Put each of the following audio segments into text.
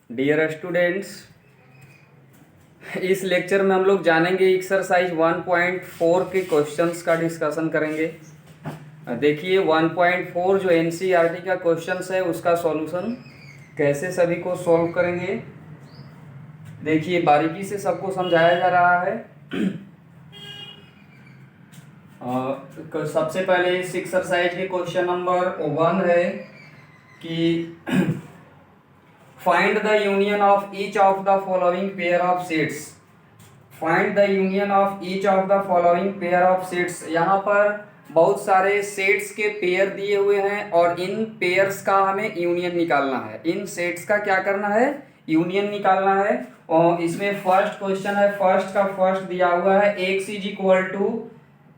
Dear students, इस lecture में हम लोग जानेंगे एक्सरसाइज 1.4 के क्वेश्चंस का डिस्कशन करेंगे। देखिए 1.4 जो एनसीईआरटी का क्वेश्चंस है उसका सॉल्यूशन कैसे सभी को सॉल्व करेंगे। देखिए बारीकी से सबको समझाया जा रहा है। सबसे पहले इस एक्सरसाइज के क्वेश्चन नंबर 1 है कि find the union of each of the following pair of sets. Find the union of each of the following pair of sets. यहाँ पर बहुत सारे सेट्स के पेयर दिए हुए हैं और इन पेयर्स का हमें यूनियन निकालना है। इन सेट्स का क्या करना है? यूनियन निकालना है। और इसमें फर्स्ट क्वेश्चन है, फर्स्ट का फर्स्ट दिया हुआ है एक्स इज इक्वल टू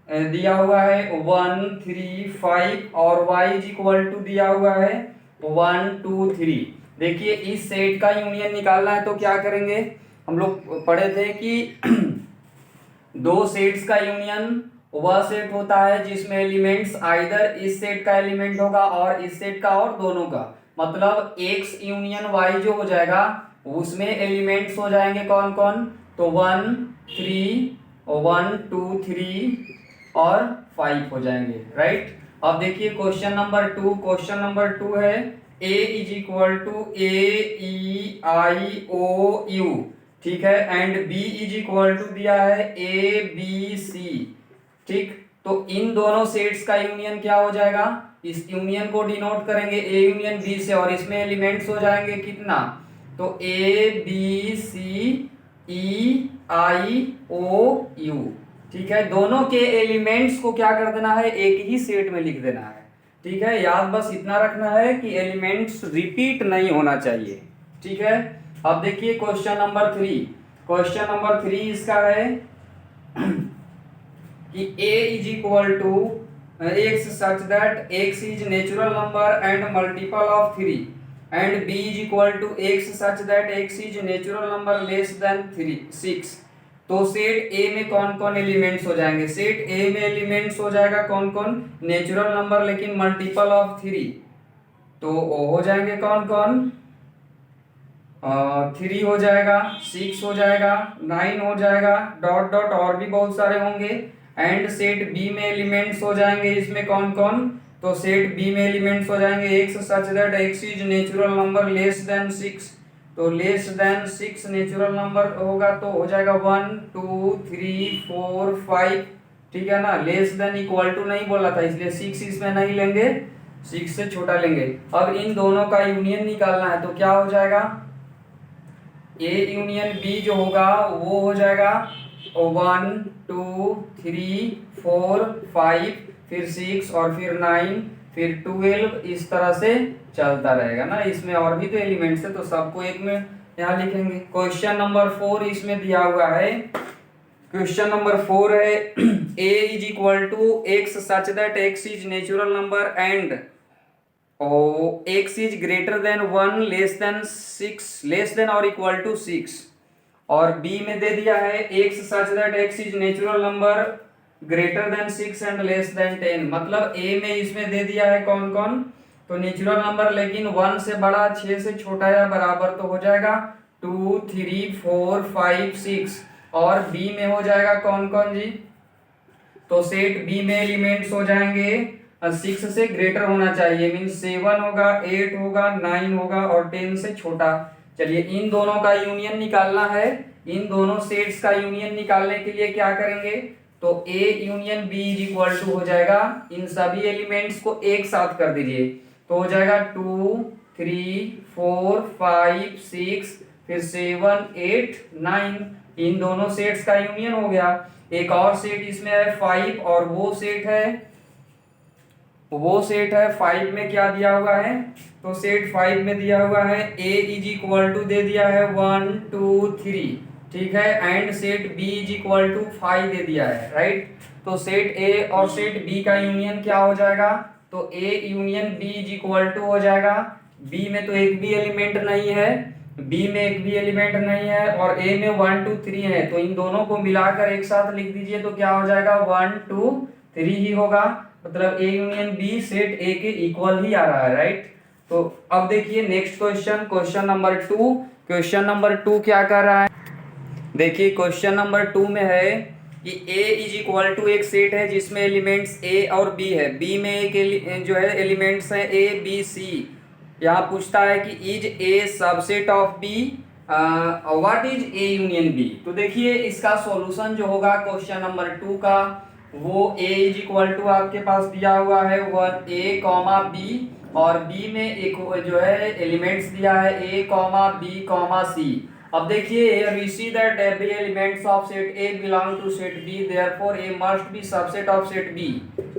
दिया हुआ है 1 3 5 और y इज इक्वल टू दिया हुआ है 1 2 3। देखिए इस सेट का यूनियन निकालना है तो क्या करेंगे? हम लोग पढ़े थे कि दो सेट्स का यूनियन वह सेट होता है जिसमें एलिमेंट्स आइदर इस सेट का एलिमेंट होगा और इस सेट का और दोनों का, मतलब x यूनियन y जो हो जाएगा उसमें एलिमेंट्स हो जाएंगे कौन कौन? तो 1 3 1 2 3 और 5 हो जाएंगे, राइट। अब देखिए क्वेश्चन नंबर 2। क्वेश्चन नंबर 2 है a is equal to AEIOU, ठीक है, and b is equal to दिया है ABC, ठीक। तो इन दोनों सेट्स का यूनियन क्या हो जाएगा? इस यूनियन को डिनोट करेंगे a यूनियन b से और इसमें एलिमेंट्स हो जाएंगे कितना? तो ABCEIOU, ठीक है। दोनों के एलिमेंट्स को क्या कर देना है? एक ही सेट में लिख देना है, ठीक है। याद बस इतना रखना है कि एलिमेंट्स रिपीट नहीं होना चाहिए, ठीक है। अब देखिए क्वेश्चन नंबर 3। क्वेश्चन नंबर 3 इसका है कि a is equal to x such that x is natural number and multiple of 3 and b is equal to x such that x is natural number less than 6। तो set A में कौन कौन elements हो जाएंगे? Set A में elements हो जाएगा कौन कौन? नेचुरल नंबर लेकिन मल्टीपल ऑफ 3। तो हो जाएंगे कौन कौन? 3 हो जाएगा, 6 हो जाएगा, 9 हो जाएगा, डॉट डॉट और भी बहुत सारे होंगे। एंड सेट B में एलिमेंट्स हो जाएंगे इसमें कौन कौन? तो सेट B में एलिमेंट्स हो जाएंगे x such that x is natural number less than 6। तो लेस देन 6 नेचुरल नंबर होगा तो हो जाएगा 1 2 3 4 5, ठीक है ना। लेस देन इक्वल टू नहीं बोला था इसलिए 6 इसमें नहीं लेंगे, 6 से छोटा लेंगे। अब इन दोनों का यूनियन निकालना है तो क्या हो जाएगा? A यूनियन B जो होगा वो हो जाएगा 1 2 3 4 5 फिर 6 और फिर 9 फिर 12, इस तरह से चलता रहेगा ना। इसमें और भी तो एलिमेंट्स है तो सबको एक में यहाँ लिखेंगे। क्वेश्चन नंबर 4 इसमें दिया हुआ है। क्वेश्चन नंबर 4 है a is equal to x such that x is natural number and x is greater than 1 less than 6 less than और इक्वल टू 6। और b में दे दिया है x such that x is natural number greater than 6 and less than 10। मतलब a में इसमें दे दिया है कौन कौन? तो नेचुरल नंबर लेकिन 1 से बड़ा 6 से छोटा या बराबर तो हो जाएगा 2 3 4 5 6। और b में हो जाएगा कौन कौन जी? तो सेट b में एलिमेंट्स हो जाएंगे 6 से ग्रेटर होना चाहिए, मीन 7 होगा 8 होगा 9 होगा और 10 से छोटा। चलिए इन दोनों का यूनियन निकालना है। इन दोनों सेट्स का यूनियन निकालने के लिए क्या करेंगे? तो A union B is equal to हो जाएगा, इन सभी एलिमेंट्स को एक साथ कर दीजिए तो हो जाएगा 2 3 4 5 6 फिर 7 8 9। इन दोनों सेट्स का यूनियन हो गया। एक और सेट इसमें है 5 और वो सेट है 5 में क्या दिया हुआ है? तो सेट 5 में दिया हुआ है A इज इक्वल टू दे दिया है 1 2 3, ठीक है, and set B is equal to 5 दे दिया है, राइट। तो सेट A और सेट B का यूनियन क्या हो जाएगा? तो A union B is equal to हो जाएगा, B में तो एक भी एलिमेंट नहीं है, B में एक भी एलिमेंट नहीं है और A में 1 2 3 है, तो इन दोनों को मिलाकर एक साथ लिख दीजिए तो क्या हो जाएगा? 1 2 3 ही होगा। मतलब A union B set A के इक्वल ही आ रहा है, राइट। तो अब देखिए next question, question number 2। Question number 2 क्या कर रहा है, देखिए क्वेश्चन नंबर 2 में है कि A इज इक्वल टू एक सेट है जिसमें एलिमेंट्स A और B है। B में एक जो है एलिमेंट्स है A B C। यहाँ पूछता है कि is A subset of B, what is A union B। तो देखिए इसका सॉल्यूशन जो होगा क्वेश्चन नंबर 2 का, वो A इज इक्वल टू आपके पास दिया हुआ है 1A कॉमा B, और B में एक जो है एलिमेंट्स दिया है A comma B comma C। अब देखिए here we see that every elements of set A belong to set B, therefore A must be subset of set B।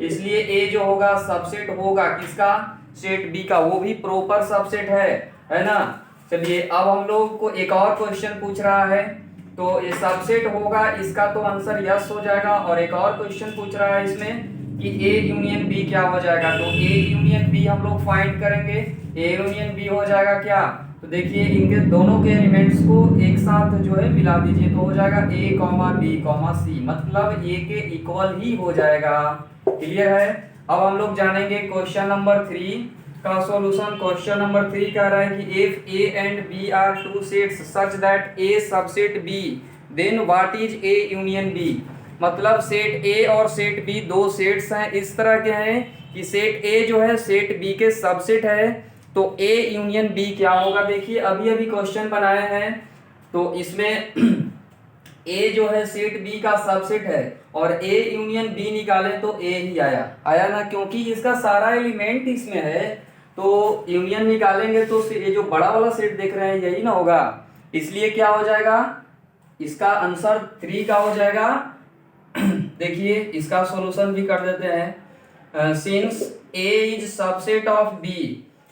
इसलिए A जो होगा सबसेट होगा किसका, सेट B का, वो भी प्रॉपर सबसेट है ना। चलिए अब हम लोग को एक और क्वेश्चन पूछ रहा है, तो ये सबसेट होगा, इसका तो आंसर यस हो जाएगा। और एक और क्वेश्चन पूछ रहा है इसमें कि A यूनियन B क्या हो जाएगा, तो A यूनियन B हम लोग फाइंड करेंगे। A यूनियन B हो जाएगा क्या, तो देखिए इनके दोनों के एलिमेंट्स को एक साथ जो है मिला दीजिए, तो हो जाएगा A comma B comma C, मतलब A के इक्वल ही हो जाएगा। क्लियर है। अब हम लोग जानेंगे क्वेश्चन नंबर 3 का सॉल्यूशन। क्वेश्चन नंबर 3 कह रहा है कि if A and B are two sets such that A subset B, then what is A union B। मतलब सेट A और सेट B दो सेट्स हैं, इस तरह के हैं कि सेट A जो है सेट B के सबसेट है, तो A यूनियन B क्या होगा। देखिए अभी अभी क्वेश्चन बनाए हैं, तो इसमें A जो है सेट B का सबसेट है और A यूनियन B निकाले तो A ही आया ना, क्योंकि इसका सारा एलिमेंट इसमें है, तो यूनियन निकालेंगे तो ये जो बड़ा वाला सेट देख रहे हैं यही ना होगा। इसलिए क्या हो जाएगा, इसका आंसर 3 का हो जाएगा। देखिए इसका सॉल्यूशन भी कर देते हैं। Since A is subset of B,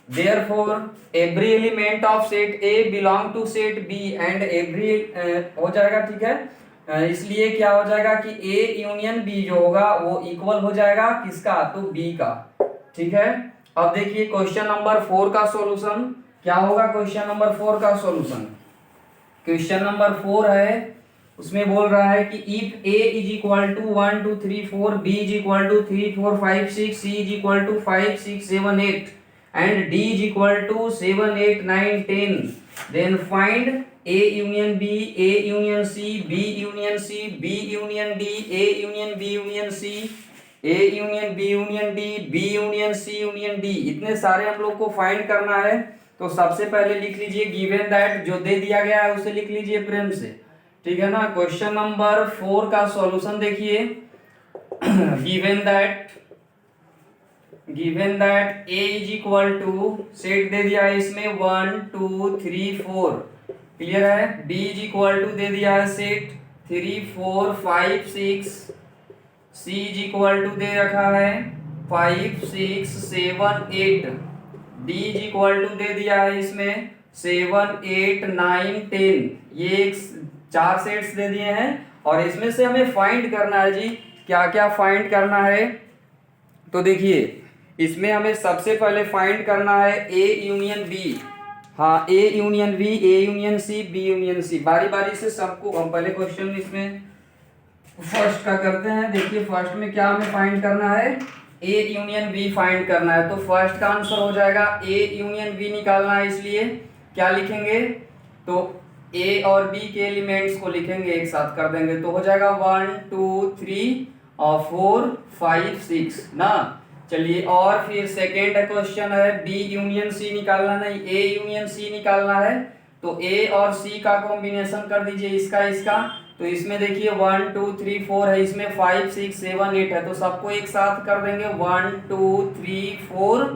therefore every element of set A belong to set B and every हो जाएगा, ठीक है। इसलिए क्या हो जाएगा कि A यूनियन B जो होगा वो इक्वल हो जाएगा किसका, तो B का, ठीक है। अब देखिए क्वेश्चन नंबर 4 का सॉल्यूशन क्या होगा। क्वेश्चन नंबर 4 का सॉल्यूशन, क्वेश्चन नंबर 4 है, उसमें बोल रहा है कि if A is equal to 1 2 3 4, B is equal to 3 4 5 6, C is equal to 5 6 7 8 and D is equal to 7 8 9 10, then find A union B, A union C, B union C, B union D, A union B union C, A union B union D, B union C union D। इतने सारे हम लोग को find करना है। तो सबसे पहले लिख लीजिए गिवन दैट, जो दे दिया गया है उसे लिख लीजिए प्रेम से, ठीक है ना। क्वेश्चन नंबर 4 का सॉल्यूशन देखिए, given that A is equal to, set दे दिया है इसमें 1 2 3 4, क्लियर है। B इज इक्वल टू दे दिया है set 3 4 5 6, C is equal to दे रखा है 5 6 7 8, D इज इक्वल टू दे दिया है इसमें 7 8 9 10। ये 4 सेट्स दे दिए हैं और इसमें से हमें फाइंड करना है जी, क्या क्या फाइंड करना है। तो देखिए इसमें हमें सबसे पहले फाइंड करना है A यूनियन B। हाँ, A union B, A union C, B union C, बारी बारी से सबको हम पहले क्वेश्चन इसमें फर्स्ट का करते हैं। देखिए फर्स्ट में क्या हमें फाइंड करना है, A यूनियन B फाइंड करना है। तो फर्स्ट का आंसर हो जाएगा A यूनियन B निकालना है, इसलिए क्या लिखेंगे, तो A और B के एलिमेंट्स को लिखेंगे, एक साथ कर देंगे, तो हो जाएगा 1 2 3 और 4 5 6 ना। चलिए और फिर सेकेंड क्वेश्चन है B यूनियन C निकालना, नहीं A यूनियन C निकालना है। तो A और C का कॉम्बिनेशन कर दीजिए, इसका। तो इसमें देखिए 1 2 3 4 है, इसमें 5 6 7 8 है, तो सबको एक साथ कर देंगे 1 2 3 4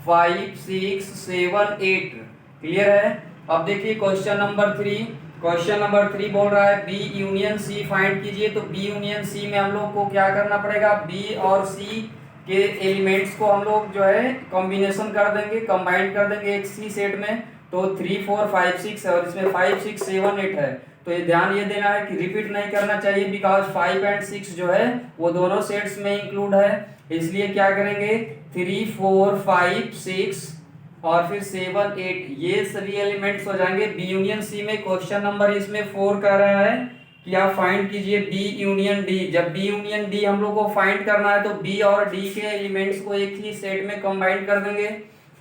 5 6 7 8, क्लियर है। अब देखिए क्वेश्चन नंबर 3, क्वेश्चन नंबर 3 बोल रहा है B यूनियन C फाइंड कीजिए। तो B यूनियन C में हम लोग को क्या करना पड़ेगा, B और C के एलिमेंट्स को हम लोग जो है कॉम्बिनेशन कर देंगे, कंबाइन कर देंगे एक सी सेट में। तो 3 4 5 6 है और इसमें 5 6 7 8 है। तो ये ध्यान ये देना है कि रिपीट नहीं करना चाहिए, बिकॉज 5 एंड 6 जो है वो दोनों सेट्स में इंक्लूड है। इसलिए क्या करेंगे 3 4 5 6 और फिर 7 8, ये सभी एलिमेंट्स हो जाएंगे B यूनियन C में। क्वेश्चन नंबर इसमें 4 कह रहा है कि आप फाइंड कीजिए B यूनियन D। जब B यूनियन D हम लोग को फाइंड करना है तो B और D के एलिमेंट्स को एक ही सेट में कंबाइन कर देंगे।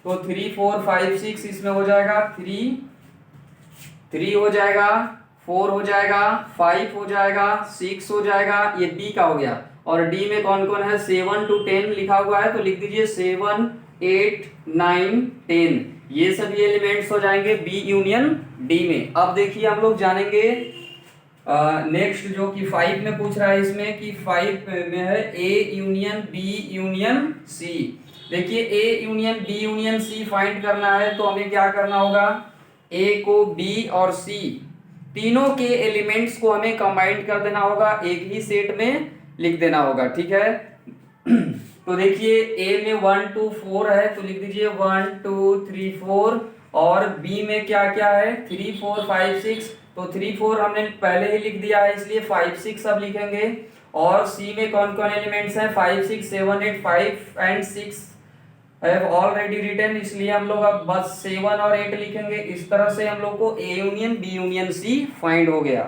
तो 3 4 5 6 इसमें हो जाएगा 3 हो जाएगा, 4 हो जाएगा, 5 हो जाएगा, 6 हो जाएगा, ये बी का हो गया। और डी में कौन कौन है, 7 to 10 लिखा हुआ है, तो लिख दीजिए 7 8 9 10, ये सभी एलिमेंट्स हो जाएंगे बी यूनियन डी में। अब देखिए हम लोग जानेंगे नेक्स्ट जो कि 5 में पूछ रहा है, इसमें कि 5 में है A union B union C. देखिए A union B union C find करना है, तो हमें क्या करना होगा, ए को बी और सी तीनों के एलिमेंट्स को हमें कंबाइन कर देना होगा, एक ही सेट में लिख देना होगा, ठीक है। तो देखिए ए में 1 2 4 है, तो लिख दीजिए 1 2 3 4, और बी में क्या क्या है 3 4 5 6, तो 3 4 हमने पहले ही लिख दिया है, इसलिए 5 6 अब लिखेंगे। और सी में कौन कौन एलिमेंट्स हैं, 5 6 7 8, 5 एंड 6 हैव ऑलरेडी रिटन, इसलिए हम लोग अब बस 7 और 8 लिखेंगे। इस तरह से हम लोग को A union B union C find हो गया।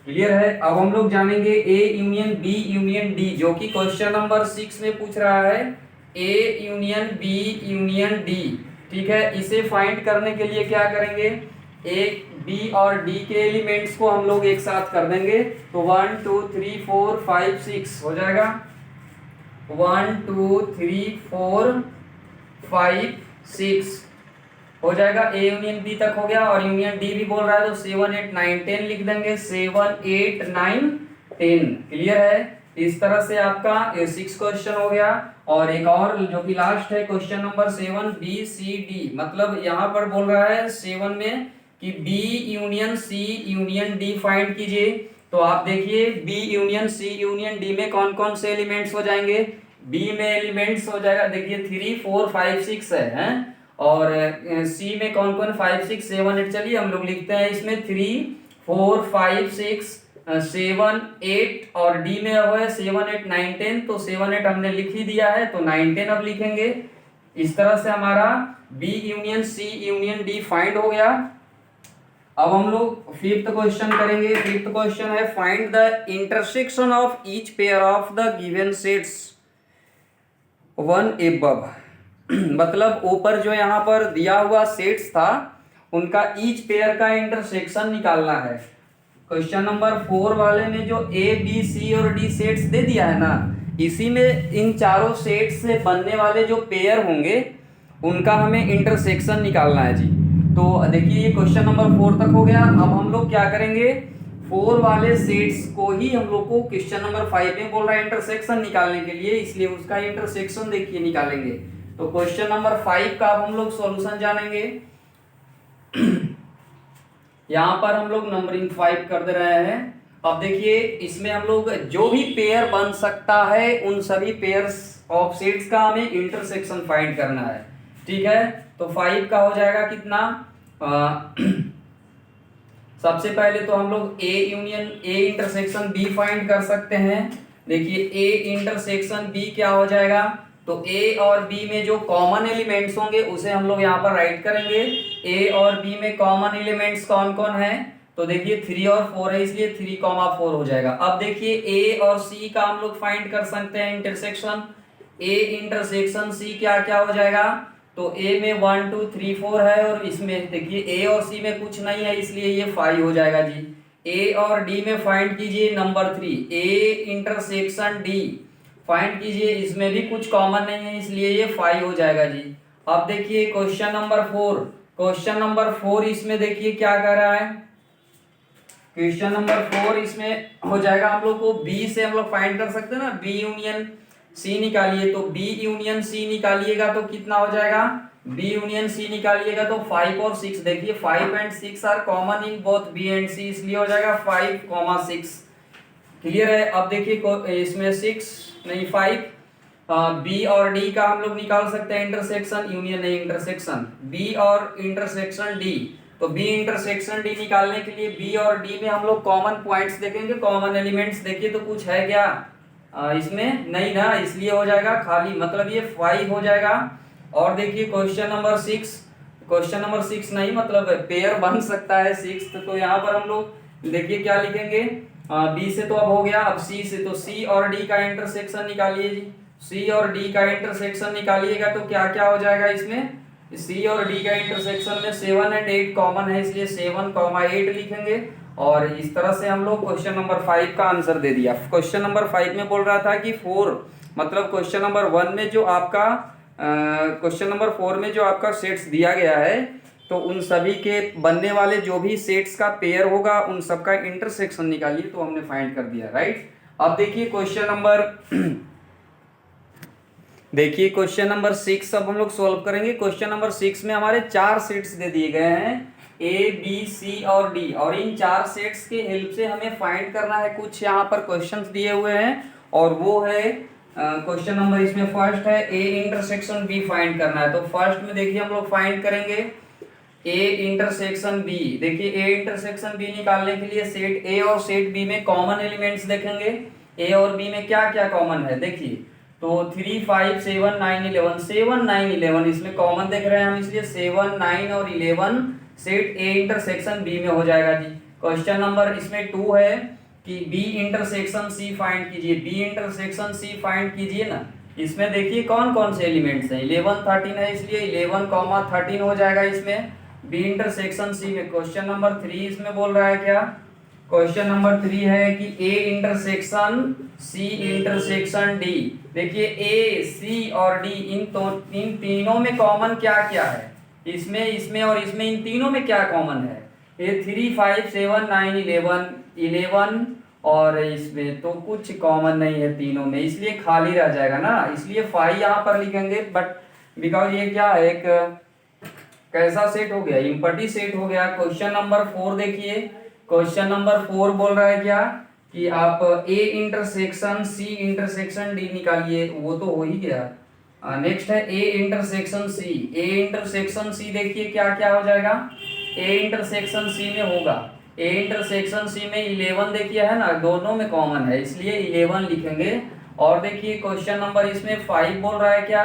क्लियर है। अब हम लोग जानेंगे A union B union D, जो कि क्वेश्चन नंबर 6 में पूछ रहा है, A union B union D, ठीक है। इसे फाइंड करने के लिए क्या करेंगे, ए बी और डी के एलिमेंट्स को हम लोग एक साथ कर देंगे, तो 1 2 3 4 5 6 हो जाएगा, 1 2 3 4 5 6 हो जाएगा, ए यूनियन बी तक हो गया। और यूनियन डी भी बोल रहा है, तो 7 8 9 10 लिख देंगे, 7 8 9 10। क्लियर है। इस तरह से आपका 6 क्वेश्चन हो गया। और एक और जो कि लास्ट है question number 7 B C D, मतलब यहाँ पर बोल रहा है 7 में कि B union C union D find कीजिए। तो आप देखिए B union C union D में कौन कौन से एलिमेंट्स हो जाएंगे, बी में एलिमेंट्स हो जाएगा, देखिए 3 4 5 6 है, हैं? और सी में कौन कौन 5 6 7 8, चलिए हम लोग लिखते हैं इसमें 3 4 5 6 7 8, और डी में अब है 7 8 9 10, तो 7 8 हमने लिख ही दिया है, तो 9 10 अब लिखेंगे। इस तरह से हमारा B union C union D find हो गया। अब हम लोग फिफ्थ क्वेश्चन करेंगे। फिफ्थ क्वेश्चन है, find the intersection of each pair of the given sets one above. मतलब ऊपर जो यहाँ पर दिया हुआ सेट्स था उनका ईच पेयर का इंटरसेक्शन निकालना है। क्वेश्चन नंबर 4 वाले में जो ए बी सी और डी सेट्स दे दिया है ना, इसी में इन चारों सेट्स से बनने वाले जो पेयर होंगे उनका हमें इंटरसेक्शन निकालना है जी। तो देखिए ये क्वेश्चन नंबर 4 तक हो गया। अब हम लोग क्या करेंगे, 4 वाले सेट्स को ही हम लोग को क्वेश्चन नंबर 5 में बोल रहा है इंटरसेक्शन निकालने के लिए, इसलिए उसका इंटरसेक्शन देखिए निकालेंगे। तो क्वेश्चन नंबर 5 का अब हम लोग सॉल्यूशन जानेंगे। यहाँ पर हम लोग नंबरिंग 5 कर दे रहे हैं। अब देखिए इसमें हम लोग जो भी पेयर बन सकता है उन सभी पेयर्स ऑफ सेट्स का हमें इंटरसेक्शन फाइंड करना है, ठीक है। तो 5 का हो जाएगा कितना, सबसे पहले तो हम लोग A union A intersection B find कर सकते हैं। देखिए ए इंटरसेक्शन बी क्या हो जाएगा, तो ए और बी में जो कॉमन एलिमेंट्स होंगे उसे हम लोग यहाँ पर राइट करेंगे। ए और बी में कॉमन एलिमेंट्स कौन कौन है, तो देखिए 3 और 4 है, इसलिए 3, 4 हो जाएगा। अब देखिए ए और सी का हम लोग फाइंड कर सकते हैं इंटरसेक्शन। ए इंटरसेक्शन सी क्या क्या हो जाएगा, तो ए में 1 2 3 4 है, और इसमें देखिए ए और सी में कुछ नहीं है, इसलिए ये 5 हो जाएगा जी। ए और डी में फाइंड कीजिए number 3, A intersection D find कीजिए, इसमें भी कुछ कॉमन नहीं है, इसलिए ये 5 हो जाएगा जी। अब देखिए क्वेश्चन नंबर 4, क्वेश्चन नंबर 4 इसमें देखिए क्या कर रहा है, क्वेश्चन नंबर 4 इसमें हो जाएगा हम लोग को बी से हम लोग फाइंड कर सकते हैं ना, बी यूनियन सी निकालिए, तो बी यूनियन सी निकालिएगा तो कितना हो जाएगा, बी यूनियन सी निकालिएगा तो 5 और 6, देखिए 5 and 6 are common in both B and C, इसलिए हो जाएगा 5, 6। क्लियर है। अब देखिए इसमें 6 नहीं 5, बी और डी का हम लोग निकाल सकते हैं इंटरसेक्शन, यूनियन नहीं इंटरसेक्शन, बी और इंटरसेक्शन डी। तो बी इंटरसेक्शन डी निकालने के लिए बी और डी में हम लोग कॉमन पॉइंट्स देखेंगे, कॉमन एलिमेंट्स देखिए, तो कुछ है क्या इसमें नहीं ना, इसलिए हो जाएगा खाली, मतलब ये 5 हो जाएगा। और देखिए क्वेश्चन नंबर 6, क्वेश्चन नंबर 6 नहीं मतलब पेयर बन सकता है 6, तो यहाँ पर हम लोग देखिए क्या लिखेंगे, बी से तो अब हो गया, अब सी से, तो सी और डी का इंटरसेक्शन निकालिए जी। सी और डी का इंटरसेक्शन निकालिएगा तो क्या क्या हो जाएगा इसमें, सी और डी का इंटरसेक्शन में 7 एंड 8 कॉमन है, इसलिए 7, 8 लिखेंगे। और इस तरह से हम लोग क्वेश्चन नंबर 5 का आंसर दे दिया। क्वेश्चन नंबर 5 में बोल रहा था कि 4 मतलब क्वेश्चन नंबर 1 में जो आपका क्वेश्चन नंबर 4 में जो आपका सेट्स दिया गया है, तो उन सभी के बनने वाले जो भी सेट्स का पेयर होगा उन सबका इंटरसेक्शन निकालिए, तो हमने फाइंड कर दिया, राइट। अब देखिए क्वेश्चन नंबर 6 अब हम लोग सॉल्व करेंगे। क्वेश्चन नंबर 6 में हमारे 4 सेट्स दे दिए गए हैं, ए बी सी और डी, और इन 4 सेट्स के हेल्प से हमें फाइंड करना है कुछ यहाँ पर क्वेश्चंस दिए हुए हैं, और वो है क्वेश्चन नंबर इसमें फर्स्ट है ए इंटरसेक्शन बी फाइंड करना है। तो फर्स्ट में देखिए हम लोग फाइंड करेंगे ए इंटरसेक्शन बी। देखिए ए इंटरसेक्शन बी निकालने के लिए सेट ए और सेट बी में कॉमन एलिमेंट्स देखेंगे। ए और बी में क्या क्या कॉमन है देखिए, तो 3 5 7 9 11 7 9 11 इसमें कॉमन देख रहे हैं हम, इसलिए 7 9 और 11 सेट ए इंटरसेक्शन बी में हो जाएगा जी। क्वेश्चन नंबर इसमें 2 है कि बी इंटरसेक्शन सी फाइंड कीजिए। बी इंटरसेक्शन सी फाइंड कीजिए ना, इसमें देखिए कौन कौन से एलिमेंट्स हैं, 11 13 है, इसलिए 11 13 हो जाएगा इसमें बी इंटरसेक्शन सी में। क्वेश्चन नंबर 3 इसमें बोल रहा है क्या, क्वेश्चन नंबर 3 है कि A intersection C intersection D. देखिए ए सी और डी इन तीनों में कॉमन क्या क्या है, इसमें इसमें और इसमें इन तीनों में क्या कॉमन है, ये 3 5 7 9 11 और इसमें तो कुछ कॉमन नहीं है तीनों में, इसलिए खाली रह जाएगा ना, इसलिए 5 यहाँ पर लिखेंगे। बट बिकॉज ये क्या है, एक कैसा सेट हो गया, इम्पटी सेट हो गया। क्वेश्चन नंबर 4 देखिए, क्वेश्चन नंबर 4 बोल रहा है क्या कि आप A intersection C intersection D निकालिए, वो तो हो ही गया। नेक्स्ट है A intersection C. A intersection सी देखिए क्या क्या हो जाएगा, ए इंटरसेक्शन सी में होगा, ए इंटरसेक्शन सी में 11 देखिए है ना, दोनों में कॉमन है, इसलिए 11 लिखेंगे। और देखिए क्वेश्चन नंबर इसमें 5 बोल रहा है क्या,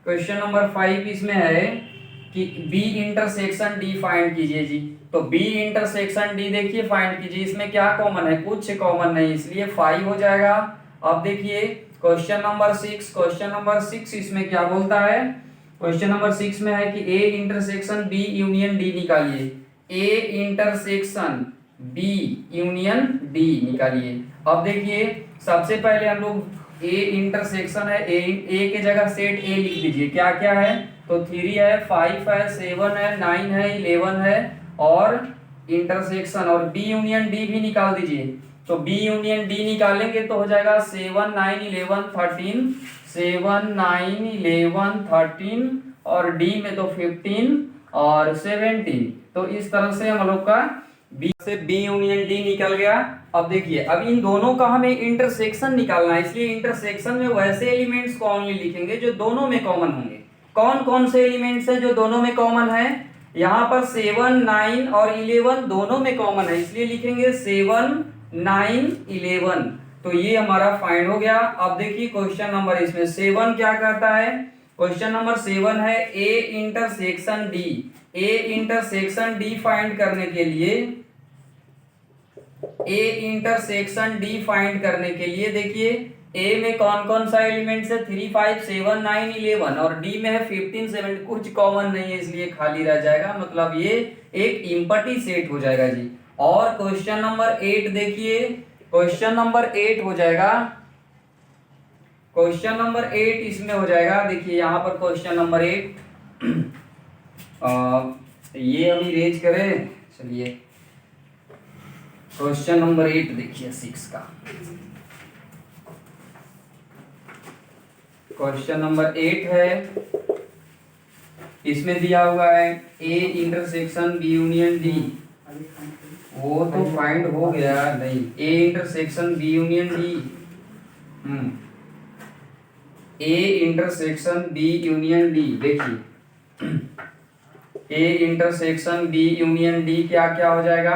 क्वेश्चन नंबर 5 इसमें है कि बी इंटरसेक्शन डी फाइंड कीजिए जी। तो बी इंटरसेक्शन डी देखिए फाइंड कीजिए, इसमें क्या कॉमन है, कुछ कॉमन नहीं, इसलिए 5 हो जाएगा। अब देखिए क्वेश्चन नंबर 6, क्वेश्चन नंबर 6 इसमें क्या बोलता है, क्वेश्चन नंबर 6 में है कि A intersection B union D निकालिए। A intersection B union D निकालिए। अब देखिए सबसे पहले हम लोग ए इंटरसेक्शन है, ए के जगह सेट ए लिख दीजिए, क्या क्या है, तो 3 है 5 है 7 है 9 है 11 है और इंटरसेक्शन, और बी यूनियन डी भी निकाल दीजिए। तो बी यूनियन डी निकालेंगे तो हो जाएगा 7 9 11 13, 7 9 11 13 और डी में तो 15 और 17। तो इस तरह से हम लोग का बी से बी यूनियन डी निकल गया। अब देखिए अब इन दोनों का हमें इंटरसेक्शन निकालना है, इसलिए इंटरसेक्शन में वैसे एलिमेंट्स को ओनली लिखेंगे जो दोनों में कॉमन होंगे। कौन कौन से एलिमेंट्स है जो दोनों में कॉमन है, यहाँ पर 7 9 और 11 दोनों में कॉमन है, इसलिए लिखेंगे 7 9 11। तो ये हमारा फाइंड हो गया। अब देखिए क्वेश्चन नंबर इसमें 7 क्या कहता है, क्वेश्चन नंबर 7 है A intersection D. A intersection D find करने के लिए, ए इंटरसेक्शन डी फाइंड करने के लिए देखिए ए में कौन कौन सा एलिमेंट्स है, 3 5 7 9 11 और डी में है 15 7, कुछ कॉमन नहीं है इसलिए खाली रह जाएगा, मतलब ये एक इम्पटी सेट हो जाएगा जी। और क्वेश्चन नंबर 8 देखिए, क्वेश्चन नंबर 8 हो जाएगा, क्वेश्चन नंबर 8 इसमें हो जाएगा। देखिए यहाँ पर क्वेश्चन नंबर 8 ये हम इरेज करें, चलिए क्वेश्चन नंबर 8 देखिए 6 का, क्वेश्चन नंबर 8 है, इसमें दिया हुआ है A intersection B union D, वो तो फाइंड हो गया, नहीं A intersection B union D, A intersection B union D. देखिए A intersection B union D क्या क्या हो जाएगा,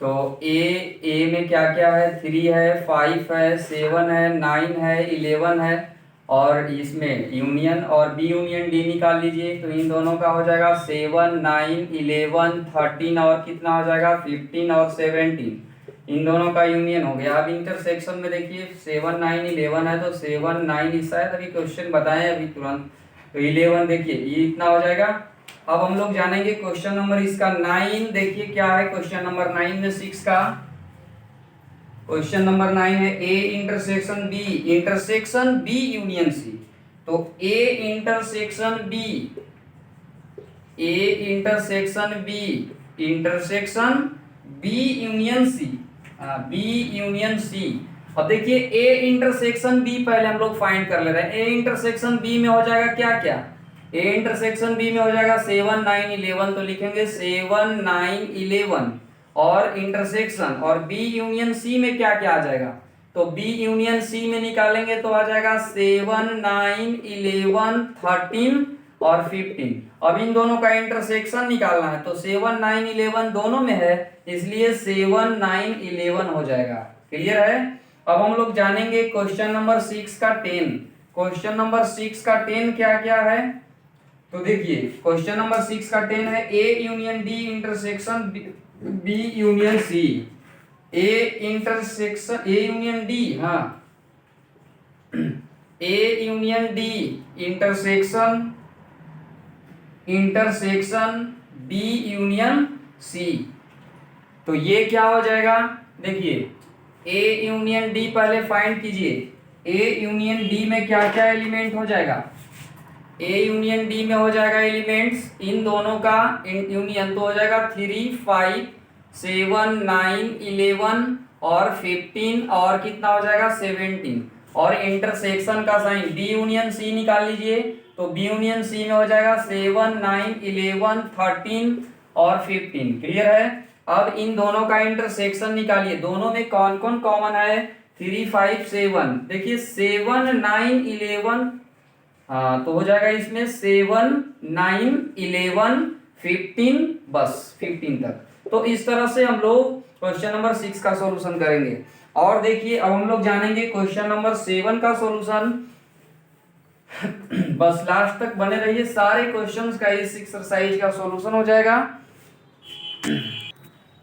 तो ए में क्या क्या है, 3 है 5 है 7 है 9 है 11 है और इसमें यूनियन और बी यूनियन डी निकाल लीजिए। तो इन दोनों का हो जाएगा 7 9 11 13 और कितना हो जाएगा 15 और 17, इन दोनों का यूनियन हो गया। अब इंटरसेक्शन में देखिए 7 9 11 है, तो 7 9 शायद अभी क्वेश्चन बताएं अभी तुरंत, तो 11 देखिए ये इतना हो जाएगा अब हम लोग जानेंगे क्वेश्चन नंबर इसका 9। देखिए क्या है क्वेश्चन नंबर 9 में 6 का। क्वेश्चन नंबर 9 है A intersection B union C. तो A intersection B union C, B union C. अब देखिए ए इंटरसेक्शन बी पहले हम लोग फाइंड कर ले रहे हैं। ए इंटरसेक्शन बी में हो जाएगा क्या क्या, ए इंटरसेक्शन बी में हो जाएगा 7 9 11, तो लिखेंगे 7 9 11। और इंटरसेक्शन और बी यूनियन सी में क्या क्या आ जाएगा, तो बी यूनियन सी में निकालेंगे तो आ जाएगा 7 9 11 13 और 15। अब इन दोनों का इंटरसेक्शन निकालना है, तो 7 9 11 दोनों में है, इसलिए 7 9 11 हो जाएगा। क्लियर है। अब हम लोग जानेंगे क्वेश्चन नंबर 6 का 10। क्वेश्चन नंबर 6 का 10 क्या क्या है, तो देखिए क्वेश्चन नंबर 6 का 10 है A union D intersection B union C. A union D, हाँ, A union D intersection B union C. तो ये क्या हो जाएगा, देखिए ए यूनियन डी पहले फाइंड कीजिए। ए यूनियन डी में क्या क्या एलिमेंट हो जाएगा, ए यूनियन डी में हो जाएगा एलिमेंट्स इन दोनों का यूनियन, तो हो जाएगा 3 5 7 9 11 और 15 और कितना हो जाएगा 17। और इंटरसेक्शन का साइन बी यूनियन सी निकाल लीजिए, तो बी यूनियन सी में हो जाएगा 7 9 11 13 और 15। क्लियर है। अब इन दोनों का इंटरसेक्शन निकालिए, दोनों में कौन कौन कॉमन है, 3 5 7। देखिए 7 9 11, हाँ, तो हो जाएगा इसमें 7 9 11 15, बस 15 तक। तो इस तरह से हम लोग क्वेश्चन नंबर 6 का सॉल्यूशन करेंगे। और देखिए अब हम लोग जानेंगे क्वेश्चन नंबर 7 का सॉल्यूशन। बस लास्ट तक बने रहिए, सारे क्वेश्चंस का इस एक्सरसाइज का सॉल्यूशन हो जाएगा।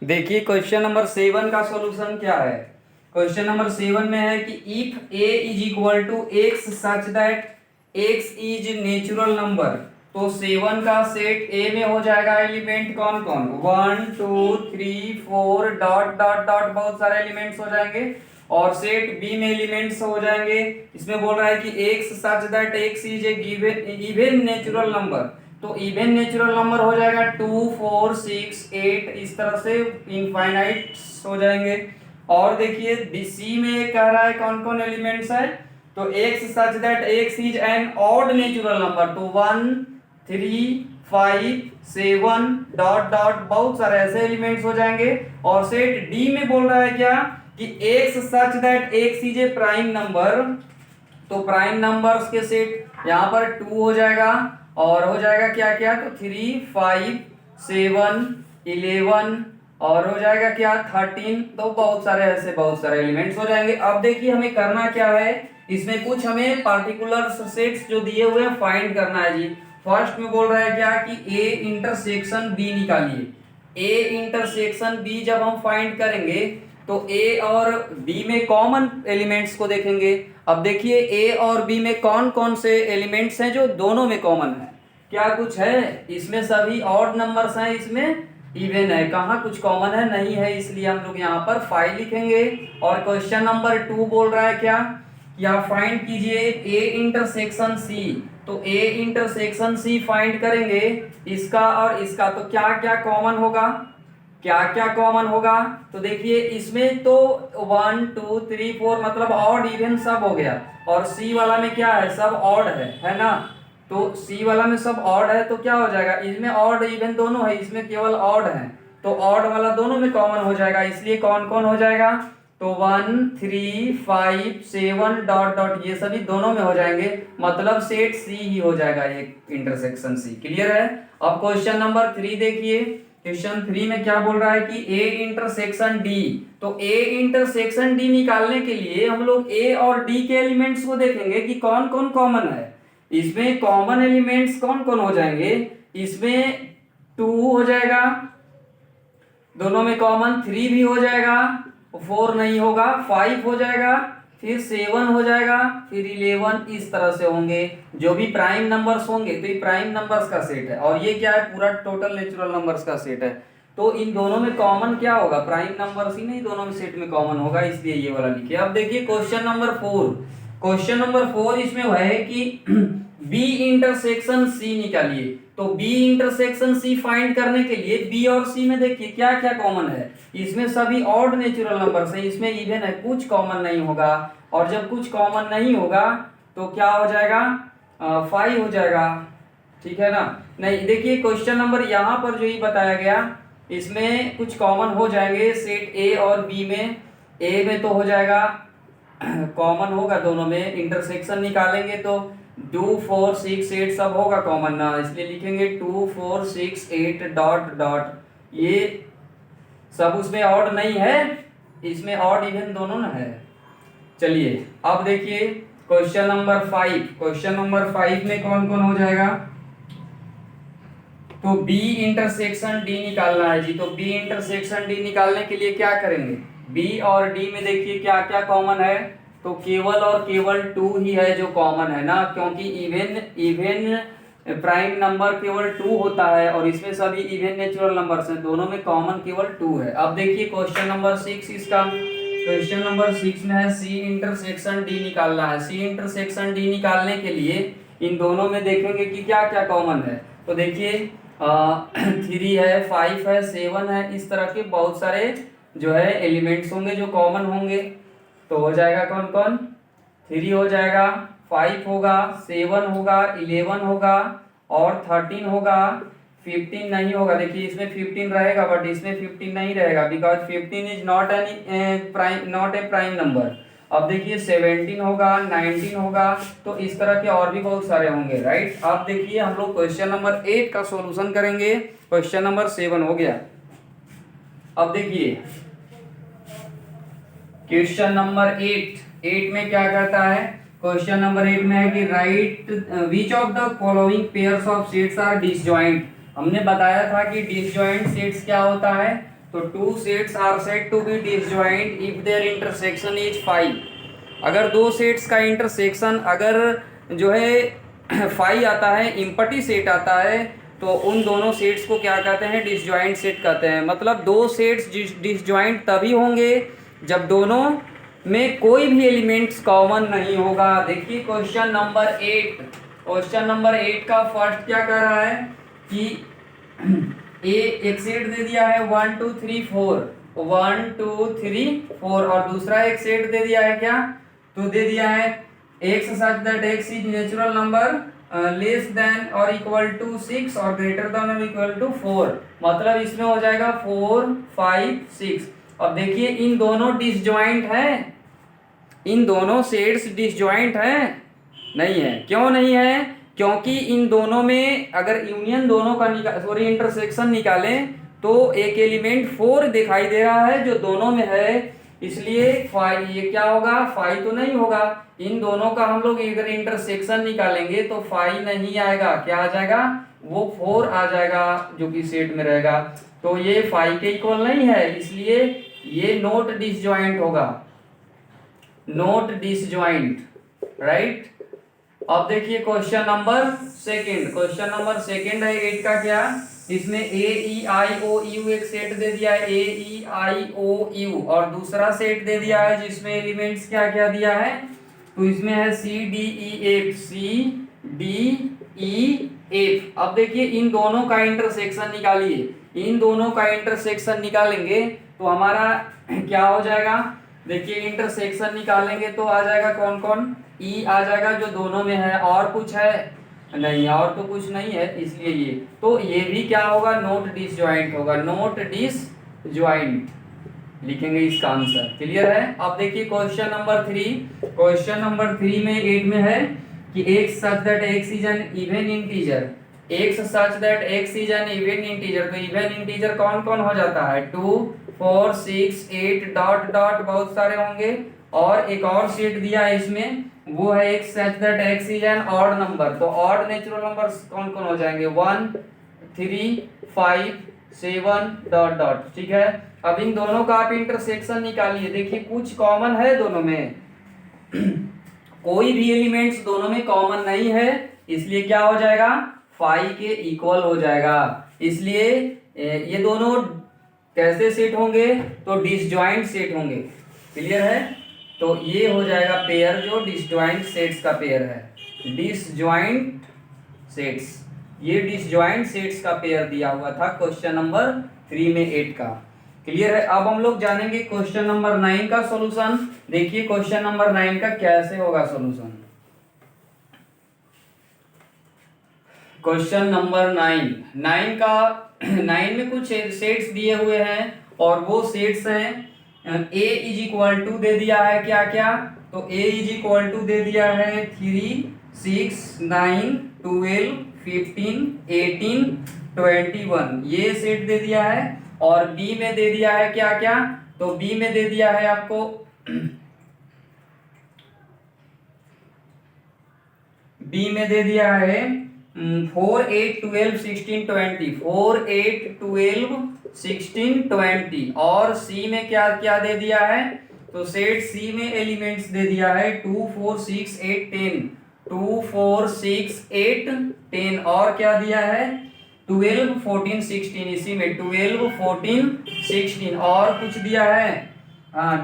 देखिए क्वेश्चन नंबर 7 का सॉल्यूशन क्या है। क्वेश्चन नंबर 7 में है कि if A is equal to x such that x is natural number, तो 7 का सेट ए में हो जाएगा एलिमेंट कौन कौन, 1 2 3 4 डॉट डॉट डॉट, बहुत सारे एलिमेंट्स हो जाएंगे। और सेट बी में एलिमेंट्स हो जाएंगे। इसमें बोल रहा है कि x such that x is a given even natural number, तो इवन नेचुरल नंबर हो जाएगा 2 4 6 8, इस तरह से इनफाइनाइट हो जाएंगे। और देखिए सी में कह रहा है कौन कौन एलिमेंट्स है, तो x such that x is an odd natural number, तो 1 3 5 7 डॉट डॉट, बहुत सारे ऐसे एलिमेंट्स हो जाएंगे। और सेट डी में बोल रहा है क्या कि x such that x is a prime number, तो प्राइम नंबर्स के सेट यहाँ पर 2 हो जाएगा। और हो जाएगा क्या क्या, तो 3 5 7 11 और हो जाएगा क्या 13, तो बहुत सारे ऐसे बहुत सारे एलिमेंट्स हो जाएंगे। अब देखिए हमें करना क्या है, इसमें कुछ हमें पार्टिकुलर सेट्स जो दिए हुए हैं फाइंड करना है जी। फर्स्ट में बोल रहा है क्या कि ए इंटरसेक्शन बी निकालिए। ए इंटरसेक्शन बी जब हम फाइंड करेंगे तो ए और बी में कॉमन एलिमेंट्स को देखेंगे। अब देखिए ए और बी में कौन कौन से एलिमेंट्स हैं जो दोनों में कॉमन है, क्या कुछ है इसमें, सभी ऑड नंबर्स हैं, इसमें इवन है, कहाँ कुछ कॉमन है, नहीं है, इसलिए हम लोग यहाँ पर 5 लिखेंगे। और क्वेश्चन नंबर 2 बोल रहा है क्या, या फाइंड कीजिए ए इंटरसेक्शन सी, तो ए इंटरसेक्शन सी फाइंड करेंगे इसका और इसका, तो क्या क्या कॉमन होगा, क्या क्या कॉमन होगा, तो देखिए इसमें तो 1 2 3 4 मतलब ऑड इवन सब हो गया। और सी वाला में क्या है, सब ऑड है ना, तो सी वाला में सब ऑड है, तो क्या हो जाएगा, इसमें ऑड इवन दोनों है, इसमें केवल ऑड है, तो ऑड वाला दोनों में कॉमन हो जाएगा, इसलिए कौन कौन हो जाएगा, तो 1 3 5 7 डॉट डॉट, ये सभी दोनों में हो जाएंगे, मतलब सेट सी ही हो जाएगा ये इंटरसेक्शन सी। क्लियर है। अब क्वेश्चन नंबर 3 देखिए, क्वेश्चन 3 में क्या बोल रहा है कि ए इंटरसेक्शन डी, तो ए इंटरसेक्शन डी निकालने के लिए हम लोग ए और डी के एलिमेंट्स को देखेंगे कि कौन कौन कॉमन है। इसमें कॉमन एलिमेंट्स कौन कौन हो जाएंगे, इसमें 2 हो जाएगा, दोनों में कॉमन, 3 भी हो जाएगा, 4 नहीं होगा, 5 हो जाएगा, फिर 7 हो जाएगा, फिर 11, इस तरह से होंगे जो भी प्राइम नंबर्स होंगे। तो ये प्राइम नंबर्स का सेट है और ये क्या है, पूरा टोटल नेचुरल नंबर्स का सेट है। तो इन दोनों में कॉमन क्या होगा, प्राइम नंबर्स ही नहीं दोनों में सेट में कॉमन होगा, इसलिए ये वाला लिखे। अब देखिए क्वेश्चन नंबर 4। क्वेश्चन नंबर 4 इसमें वह है कि बी इंटरसेक्शन सी निकालिए। तो बी इंटरसेक्शन सी फाइंड करने के लिए बी और सी में देखिए क्या क्या कॉमन है। इसमें सभी ऑड नेचुरल नंबर्स है, इसमें इवन है, कुछ कॉमन नहीं होगा। और जब कुछ कॉमन नहीं होगा तो क्या हो जाएगा, 5 हो जाएगा, ठीक है ना। नहीं देखिए क्वेश्चन नंबर यहाँ पर जो ही बताया गया इसमें कुछ कॉमन हो जाएंगे सेट ए और बी में। ए में तो हो जाएगा, कॉमन होगा दोनों में, इंटरसेक्शन निकालेंगे तो 2 4 6 8 सब होगा कॉमन ना, इसलिए लिखेंगे 2 4 6 8 डॉट डॉट। ये सब उसमें ऑड नहीं है, इसमें ऑड इवन दोनों ना है। चलिए अब देखिए क्वेश्चन नंबर 5। क्वेश्चन नंबर 5 में कौन कौन हो जाएगा, तो बी इंटरसेक्शन डी निकालना है जी। तो बी इंटरसेक्शन डी निकालने के लिए क्या करेंगे, बी और डी में देखिए क्या क्या कॉमन है। तो केवल और केवल 2 ही है जो कॉमन है ना, क्योंकि इवन प्राइम नंबर केवल 2 होता है और इसमें सभी इवन नेचुरल नंबर्स हैं, दोनों में कॉमन केवल 2 है। अब देखिए क्वेश्चन नंबर 6 इसका। क्वेश्चन नंबर 6 में है सी इंटरसेक्शन डी निकालना है। सी इंटरसेक्शन डी निकालने के लिए इन दोनों में देखेंगे कि क्या क्या कॉमन है। तो देखिए 3 है, 5 है, 7 है, इस तरह के बहुत सारे जो है एलिमेंट्स होंगे जो कॉमन होंगे। तो हो जाएगा कौन कौन, 3 हो जाएगा, 5 होगा, 7 होगा, 11 होगा और 13 होगा। 15 नहीं होगा, देखिए इसमें 15 रहेगा बट इसमें 15 नहीं रहेगा, because 15 is not a prime number. अब देखिए 17 होगा, 19 होगा, तो इस तरह के और भी बहुत सारे होंगे, राइट। अब देखिए हम लोग क्वेश्चन नंबर 8 का सॉल्यूशन करेंगे। क्वेश्चन नंबर 7 हो गया। अब देखिए क्वेश्चन नंबर 8 में क्या करता है, क्वेश्चन नंबर 8 में है कि right which of the following pairs of sets are disjoint. हमने बताया था कि डिसजॉइंट सेट्स क्या होता है, तो 2 sets are said to be disjoint if their intersection is 5। अगर दो सेट्स का इंटरसेक्शन अगर जो है 5 आता है, इम्पटी सेट आता है, तो उन दोनों सेट्स को क्या कहते हैं, डिसजॉइंट सेट कहते हैं। मतलब दो सेट्स डिसजॉइंट तभी होंगे जब दोनों में कोई भी एलिमेंट्स कॉमन नहीं होगा। देखिए क्वेश्चन नंबर 8। क्वेश्चन नंबर 8 का फर्स्ट क्या कर रहा है कि एक सेट दे दिया है 1 2 3 4, 1 2 3 4, और दूसरा एक सेट दे दिया है क्या, तो दे दिया है x such that x is natural number less than or equal to 6 और greater than or equal to 4। मतलब इसमें हो जाएगा 4 5 6। अब देखिए इन दोनों डिसजॉइंट हैं, इन दोनों सेट्स डिसजॉइंट हैं, नहीं है। क्यों नहीं है, क्योंकि इन दोनों में अगर यूनियन दोनों का इंटरसेक्शन निकालें तो एक एलिमेंट 4 दिखाई दे रहा है जो दोनों में है, इसलिए 5 ये क्या होगा, 5 तो नहीं होगा। इन दोनों का हम लोग अगर इंटरसेक्शन निकालेंगे तो 5 नहीं आएगा, क्या आ जाएगा, वो 4 आ जाएगा जो कि सेट में रहेगा। तो ये 5 के इक्वल नहीं है, इसलिए ये नोट डिसजॉइंट होगा, नोट डिसजॉइंट, राइट। अब देखिए question number second. Question number second है 8 का क्या, इसमें ए ई आई ओ यू एक सेट दे दिया है, ए ई आई ओ यू, और दूसरा सेट दे दिया है जिसमें एलिमेंट्स क्या क्या दिया है, तो इसमें है C D E F, C D E F. अब देखिए इन दोनों का इंटरसेक्शन निकालिए। इन दोनों का इंटरसेक्शन निकालेंगे तो हमारा क्या हो जाएगा, देखिए इंटरसेक्शन निकालेंगे तो आ जाएगा कौन कौन, ई आ जाएगा जो दोनों में है, और कुछ है नहीं, और तो कुछ नहीं है, इसलिए ये, तो ये भी क्या होगा, नोट डिसजॉइंट होगा, नोट डिसजॉइंट लिखेंगे इसका आंसर। क्लियर है। अब देखिए क्वेश्चन नंबर 3। क्वेश्चन नंबर 3 में 8 में है कि x such that x is an even integer, x such that x is an even integer। तो इवन इंटीजर कौन कौन हो जाता है, 2 4 6 8 डॉट डॉट, बहुत सारे होंगे। और एक और सेट दिया है इसमें, वो है x such that x is an odd number। तो ऑड नेचुरल नंबर्स कौन कौन हो जाएंगे, 1 3 5 7 डॉट डॉट, ठीक है। अब इन दोनों का आप इंटरसेक्शन निकालिए। देखिए कुछ कॉमन है दोनों में, कोई भी एलिमेंट्स दोनों में कॉमन नहीं है, इसलिए क्या हो जाएगा, फाई के इक्वल हो जाएगा। इसलिए ये दोनों कैसे सेट होंगे, तो डिसजॉइंट सेट होंगे। क्लियर है? तो ये हो जाएगा पेयर जो डिसजॉइंट सेट्स का पेयर है। डिसजॉइंट सेट्स, ये डिसजॉइंट सेट्स का पेयर दिया हुआ था क्वेश्चन नंबर 3 में 8 का। क्लियर है? अब हम लोग जानेंगे क्वेश्चन नंबर 9 का सॉल्यूशन। देखिए क्वेश्चन नंबर 9 का कैसे होगा सॉल्यूशन। क्वेश्चन नंबर 9 का 9 में कुछ सेट्स दिए हुए हैं और वो सेट्स हैं ए इज इक्वल टू दे दिया है क्या क्या, तो ए इज इक्वल टू दे दिया है 3 6 9 12 15 18 21, ये सेट दे दिया है। और बी में दे दिया है क्या क्या, तो बी में दे दिया है आपको बी में दे दिया है 4 8 12 16 20, 4 8 12 16 20। और सी में क्या क्या दे दिया है, तो सेट सी में एलिमेंट्स दे दिया है 2 4 6 8 10, 2 4 6 8 10। और क्या दिया है 12 14 16, इसी में 12 14 16। और कुछ दिया है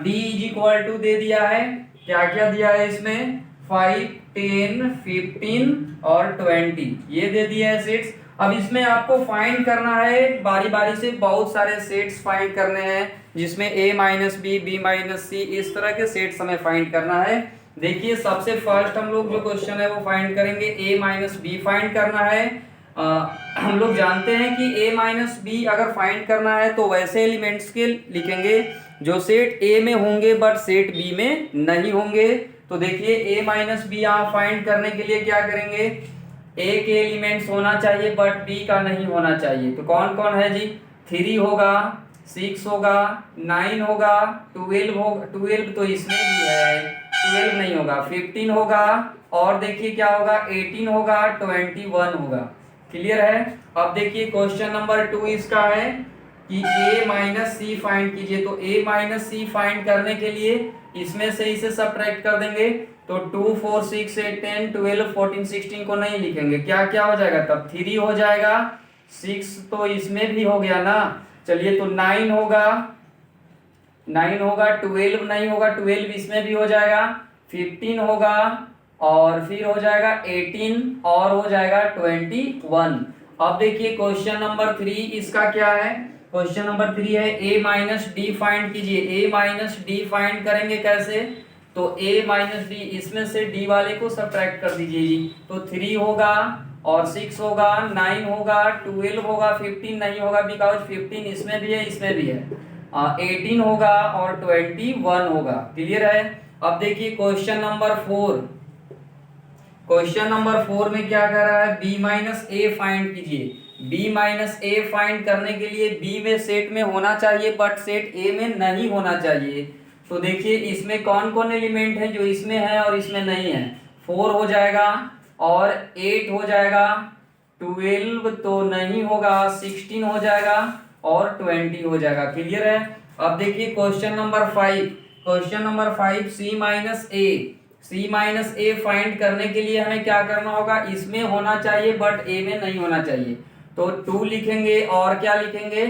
डी इज इक्वल टू दे दिया है क्या क्या दिया है इसमें 5 10 15 और 20, ये दे दिया है सेट्स। अब इसमें आपको फाइंड करना है बारी बारी से, बहुत सारे सेट्स फाइंड करने हैं जिसमें a minus B B minus C इस तरह के सेट्स हमें फाइंड करना है। देखिए सबसे फर्स्ट हम लोग जो क्वेश्चन है वो फाइंड करेंगे, a माइनस बी फाइंड करना है। हम लोग जानते हैं कि a माइनस बी अगर फाइंड करना है तो वैसे एलिमेंट्स के लिखेंगे जो सेट a में होंगे बट सेट b में नहीं होंगे। तो देखिए a माइनस बी यहाँ फाइंड करने के लिए क्या करेंगे, a के एलिमेंट्स होना चाहिए बट b का नहीं होना चाहिए। तो कौन कौन है जी, 3 होगा, 6 होगा, 9 होगा, 12 होगा, 12 तो इसमें भी है, 12 नहीं होगा, 15 होगा, और देखिए क्या होगा 18 होगा, 21 होगा। क्लियर है? अब देखिए क्वेश्चन नंबर 2 इसका है कि a माइनस सी फाइंड कीजिए। तो a माइनस सी फाइंड करने के लिए इसमें से इसे सब्ट्रैक्ट कर देंगे, तो 2 4 6 8 10 12 14 16 को नहीं लिखेंगे, क्या क्या हो जाएगा तब 3 हो जाएगा, 6 तो इसमें भी हो गया ना, चलिए तो 9 होगा, 9 होगा, 12 नहीं होगा, 12 इसमें भी हो जाएगा, 15 होगा, और फिर हो जाएगा 18 और हो जाएगा 21। अब देखिए क्वेश्चन नंबर 3 इसका क्या है, क्वेश्चन नंबर 3 है a माइनस डी फाइंड कीजिए। a माइनस डी फाइंड करेंगे कैसे, तो a माइनस डी इसमें से d वाले को सब्ट्रैक्ट कर दीजिए जी, तो 3 होगा और 6 होगा, 9 होगा, 12 होगा, 15 नहीं होगा बिकॉज 15 इसमें भी है इसमें भी है, 18 होगा और 21 होगा। क्लियर है? अब देखिए क्वेश्चन नंबर 4, क्वेश्चन नंबर 4 में क्या कह रहा है, b माइनस ए फाइंड कीजिए। b माइनस ए फाइंड करने के लिए b में सेट में होना चाहिए बट सेट a में नहीं होना चाहिए। तो देखिए इसमें कौन कौन एलिमेंट है जो इसमें है और इसमें नहीं है, 4 हो जाएगा और 8 हो जाएगा, 12 तो नहीं होगा, 16 हो जाएगा और 20 हो जाएगा। क्लियर है? अब देखिए question number 5, question number 5 c minus A, c minus A find करने के लिए हमें क्या करना होगा, इसमें होना चाहिए बट a में नहीं होना चाहिए, तो 2 लिखेंगे और क्या लिखेंगे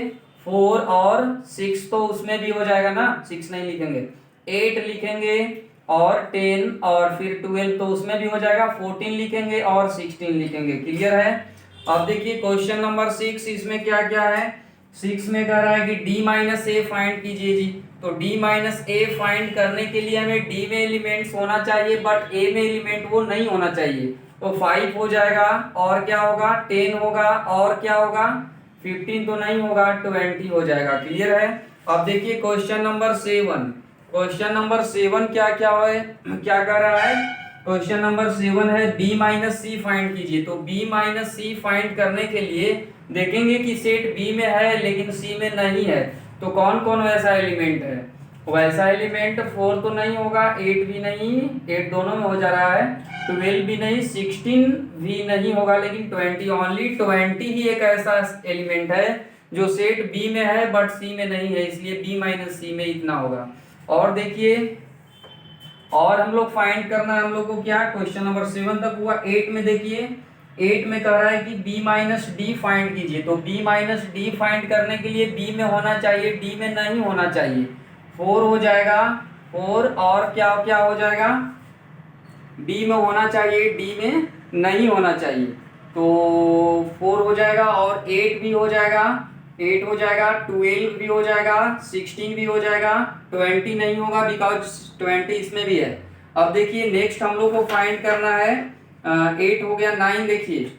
4 और 6 तो उसमें भी हो जाएगा ना, 6 नहीं लिखेंगे, 8 लिखेंगे और 10 और फिर 12 तो उसमें भी हो जाएगा, 14 लिखेंगे और 16 लिखेंगे। क्लियर है? अब देखिए क्वेश्चन नंबर 6 इसमें क्या क्या है, 6 में कह रहा है कि d माइनस ए फाइंड कीजिए जी। तो d माइनस ए फाइंड करने के लिए हमें d में एलिमेंट्स होना चाहिए बट a में एलिमेंट वो नहीं होना चाहिए, तो 5 हो जाएगा और क्या होगा 10 होगा और क्या होगा 15 तो नहीं होगा, 20 हो जाएगा। क्लियर है? अब देखिए क्वेश्चन नंबर 7, क्वेश्चन नंबर 7 क्या क्या है, क्या कर रहा है, क्वेश्चन नंबर 7 है b माइनस सी फाइंड कीजिए। तो b माइनस सी फाइंड करने के लिए देखेंगे कि सेट b में है लेकिन c में नहीं है, तो कौन कौन वैसा एलिमेंट है, वैसा एलिमेंट 4 तो नहीं होगा, 8 भी नहीं, 8 दोनों में हो जा रहा है, 12 भी नहीं, 16 भी नहीं होगा, लेकिन 20 ओनली 20 ही एक ऐसा एलिमेंट है जो सेट b में है बट c में नहीं है, इसलिए b माइनस सी में इतना होगा। और देखिए और हम लोग फाइंड करना है हम लोग को क्या, क्वेश्चन नंबर 7 तक हुआ। 8 में देखिए, 8 में कह रहा है कि b माइनस डी फाइंड कीजिए। तो b माइनस डी फाइंड करने के लिए b में होना चाहिए, d में नहीं होना चाहिए। 4 हो जाएगा, 4 और क्या क्या हो जाएगा, b में होना चाहिए, d में नहीं होना चाहिए। तो 4 हो जाएगा और 8 भी हो जाएगा, 8 हो जाएगा, 12 भी हो जाएगा, 16 भी हो जाएगा, 20 नहीं होगा बिकॉज 20 इसमें भी है। अब देखिए नेक्स्ट हम लोग को फाइंड करना है, 8 हो गया, 9 देखिए,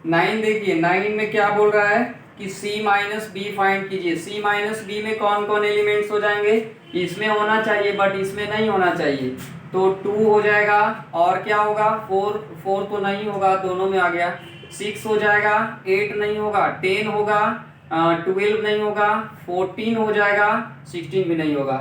9 देखिए, 9 में क्या बोल रहा है कि c माइनस बी फाइंड कीजिए। c माइनस बी में कौन कौन एलिमेंट्स हो जाएंगे, इसमें होना चाहिए बट इसमें नहीं होना चाहिए। तो 2 हो जाएगा और क्या होगा, 4 तो नहीं होगा, दोनों में आ गया। 6 हो जाएगा, 8 नहीं होगा, 10 होगा, 12 नहीं होगा, 14 हो जाएगा, 16 भी नहीं होगा।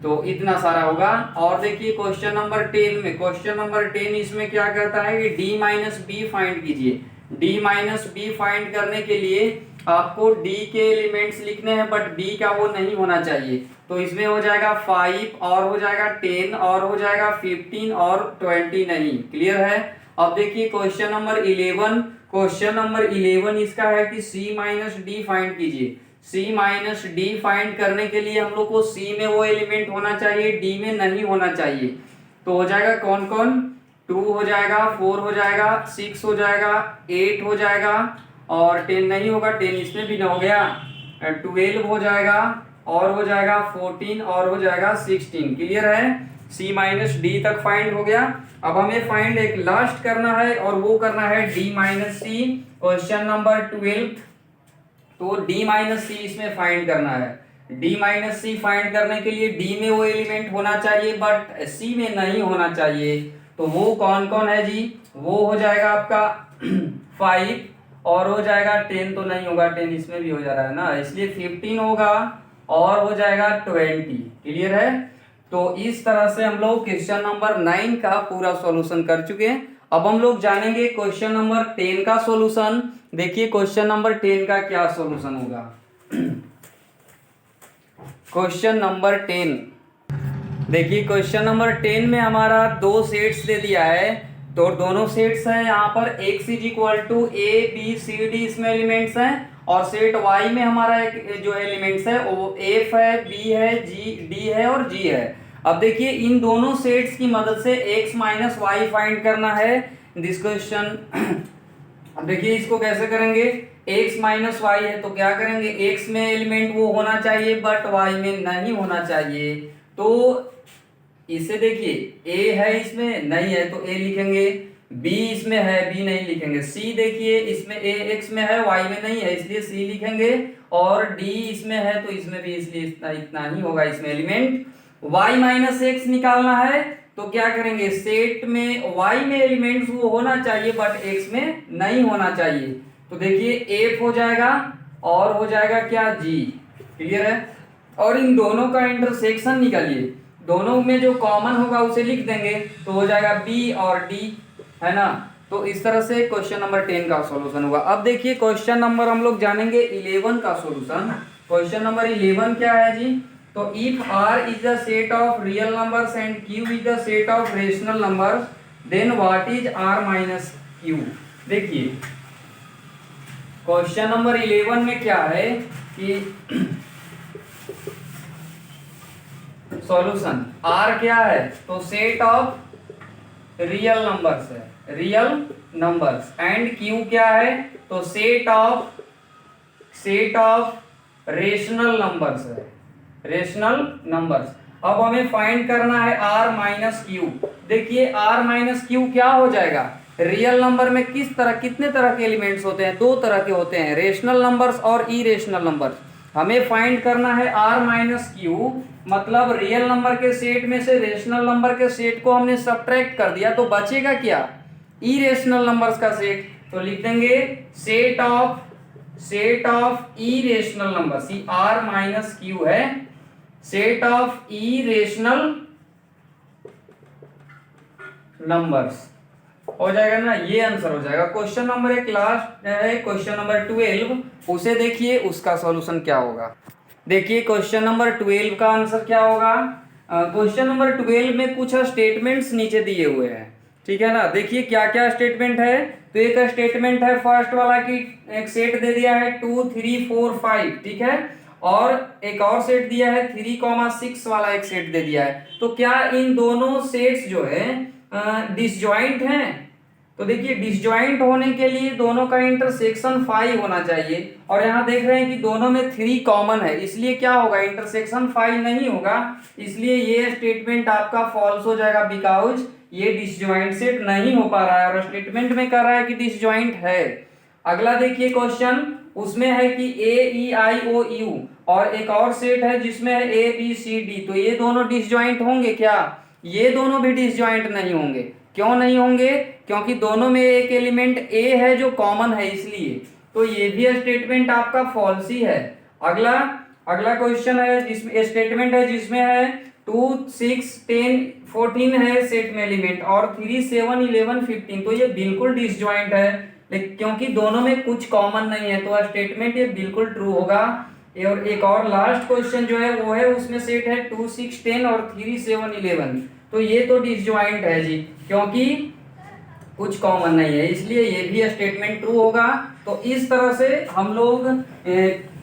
तो इतना सारा होगा। और देखिए क्वेश्चन नंबर 10 में, क्वेश्चन नंबर 10 इसमें क्या कहता है कि d माइनस बी फाइंड कीजिए। d माइनस बी फाइंड करने के लिए आपको d के एलिमेंट्स लिखने हैं बट b का वो नहीं होना चाहिए। तो इसमें हो जाएगा 5 और हो जाएगा 10 और हो जाएगा 15 और 20 नहीं। क्लियर है। अब देखिए क्वेश्चन नंबर 11, क्वेश्चन नंबर 11 इसका है कि c माइनस डी फाइंड कीजिए। c माइनस डी फाइंड करने के लिए हम लोग को c में वो एलिमेंट होना चाहिए, d में नहीं होना चाहिए। तो हो जाएगा कौन कौन, 2 हो जाएगा, 4 हो जाएगा, 6 हो जाएगा, 8 हो जाएगा और 10 नहीं होगा, 10 इसमें भी ना हो गया, 12 हो जाएगा और हो जाएगा 14 और हो जाएगा 16। क्लियर है। c माइनस डी तक फाइंड हो गया। अब हमें फाइंड एक लास्ट करना है और वो करना है d माइनस सी, क्वेश्चन नंबर 12। तो d माइनस सी इसमें फाइंड करना है। d माइनस सी फाइंड करने के लिए d में वो एलिमेंट होना चाहिए बट c में नहीं होना चाहिए। तो वो कौन कौन है जी, वो हो जाएगा आपका 5 और हो जाएगा 10 तो नहीं होगा, 10 इसमें भी हो जा रहा है ना, इसलिए 15 होगा और हो जाएगा 20। क्लियर है। तो इस तरह से हम लोग क्वेश्चन नंबर 9 का पूरा सॉल्यूशन कर चुके हैं। अब हम लोग जानेंगे क्वेश्चन नंबर 10 का सॉल्यूशन। देखिए क्वेश्चन नंबर 10 का क्या सॉल्यूशन होगा। क्वेश्चन नंबर 10 देखिए, क्वेश्चन नंबर 10 में हमारा दो सेट्स दे दिया है। तो दोनों सेट्स हैं यहाँ पर x is equal to A B C D इसमें एलिमेंट्स हैं और सेट y में हमारा एक जो एलिमेंट्स है वो f है, b है, g d है और g है। अब देखिए इन दोनों सेट्स की मदद से x माइनस वाई फाइंड करना है दिस क्वेश्चन। अब देखिए इसको कैसे करेंगे, x माइनस वाई है तो क्या करेंगे, x में एलिमेंट वो होना चाहिए बट y में नहीं होना चाहिए। तो इसे देखिए a है इसमें नहीं है तो a लिखेंगे, b इसमें है b नहीं लिखेंगे, c देखिए इसमें a x में है y में नहीं है इसलिए c लिखेंगे और d इसमें है तो इसमें भी इसलिए इतना ही होगा इसमें एलिमेंट। y माइनस एक्स निकालना है तो क्या करेंगे, सेट में y में एलिमेंट्स वो होना चाहिए बट x में नहीं होना चाहिए। तो देखिए f हो जाएगा और हो जाएगा क्या g। क्लियर है। और इन दोनों का इंटरसेक्शन निकालिए, दोनों में जो कॉमन होगा उसे लिख देंगे तो हो जाएगा b और d, है ना। तो इस तरह से क्वेश्चन नंबर 10 का सॉल्यूशन होगा। अब देखिए क्वेश्चन नंबर हम लोग जानेंगे 11 का सॉल्यूशन। क्वेश्चन नंबर 11 क्या है जी, तो if r is the set of real numbers and q is the set of rational number then what is r minus q। देखिए क्वेश्चन नंबर 11 में क्या है कि सॉल्यूशन r क्या है, तो सेट ऑफ रियल नंबर्स है, रियल नंबर्स एंड q क्या है, तो सेट ऑफ रेशनल नंबर्स है, रेशनल नंबर्स। अब हमें फाइंड करना है r माइनस क्यू। देखिए r माइनस क्यू क्या हो जाएगा, रियल नंबर में कितने तरह के एलिमेंट्स होते हैं, दो तरह के होते हैं, रेशनल नंबर्स और इरेशनल नंबर्स। हमें फाइंड करना है r माइनस क्यू, मतलब रियल नंबर के सेट में से रेशनल नंबर के सेट को हमने सब्ट्रैक्ट कर दिया तो बचेगा क्या, इरेशनल नंबर्स का सेट। तो लिख देंगे set of irrational numbers, r minus Q है सेट ऑफ इरेशनल नंबर्स। हो जाएगा ना, ये आंसर हो जाएगा। क्वेश्चन नंबर एक लास्ट है, क्वेश्चन नंबर 12, उसे देखिए उसका सॉल्यूशन क्या होगा। देखिए क्वेश्चन नंबर 12 का आंसर क्या होगा। क्वेश्चन नंबर 12 में कुछ स्टेटमेंट्स नीचे दिए हुए हैं, ठीक है ना। देखिए क्या क्या स्टेटमेंट है। तो एक स्टेटमेंट है फर्स्ट वाला की एक सेट दे दिया है 2 3 4 5, ठीक है। और एक और सेट दिया है 3,6 वाला एक सेट दे दिया है। तो क्या इन दोनों सेट्स जो है डिसजॉइंट हैं। तो देखिए डिसजॉइंट होने के लिए दोनों का इंटरसेक्शन 5 होना चाहिए, और यहाँ देख रहे हैं कि दोनों में 3 कॉमन है, इसलिए क्या होगा, इंटरसेक्शन 5 नहीं होगा। इसलिए ये स्टेटमेंट आपका फॉल्स हो जाएगा, बिकॉज ये डिसजॉइंट सेट नहीं हो पा रहा है, और स्टेटमेंट में कह रहा है कि डिसजॉइंट है। अगला देखिए क्वेश्चन, उसमें है कि ए ई आई ओ यू, और एक और सेट है जिसमें है ए बी सी डी। तो ये दोनों डिसजॉइंट होंगे क्या। ये दोनों भी डिसजॉइंट नहीं होंगे। क्यों नहीं होंगे, क्योंकि दोनों में एक एलिमेंट ए है जो कॉमन है, इसलिए। तो ये भी स्टेटमेंट आपका फॉल्स ही है। अगला अगला क्वेश्चन है जिसमें स्टेटमेंट है जिसमें है 2 6 10 14 है सेट में एलिमेंट, और 3 7 11 15। तो ये बिल्कुल डिसजॉइंट है, लेकिन क्योंकि दोनों में कुछ कॉमन नहीं है, तो स्टेटमेंट ये बिल्कुल ट्रू होगा। और एक और लास्ट क्वेश्चन जो है वो है, उसमें सेट है 2 6 10 और 3 7 11। तो ये तो डिसजॉइंट है जी, क्योंकि कुछ कॉमन नहीं है, इसलिए ये भी स्टेटमेंट ट्रू होगा। तो इस तरह से हम लोग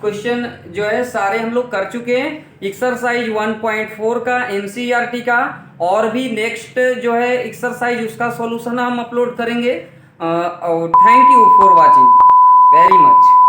क्वेश्चन जो है सारे हम लोग कर चुके हैं, एक्सरसाइज 1.4 का, एनसीईआरटी का, और भी नेक्स्ट जो है एक्सरसाइज उसका सॉल्यूशन हम अपलोड करेंगे। और thank you for watching very much.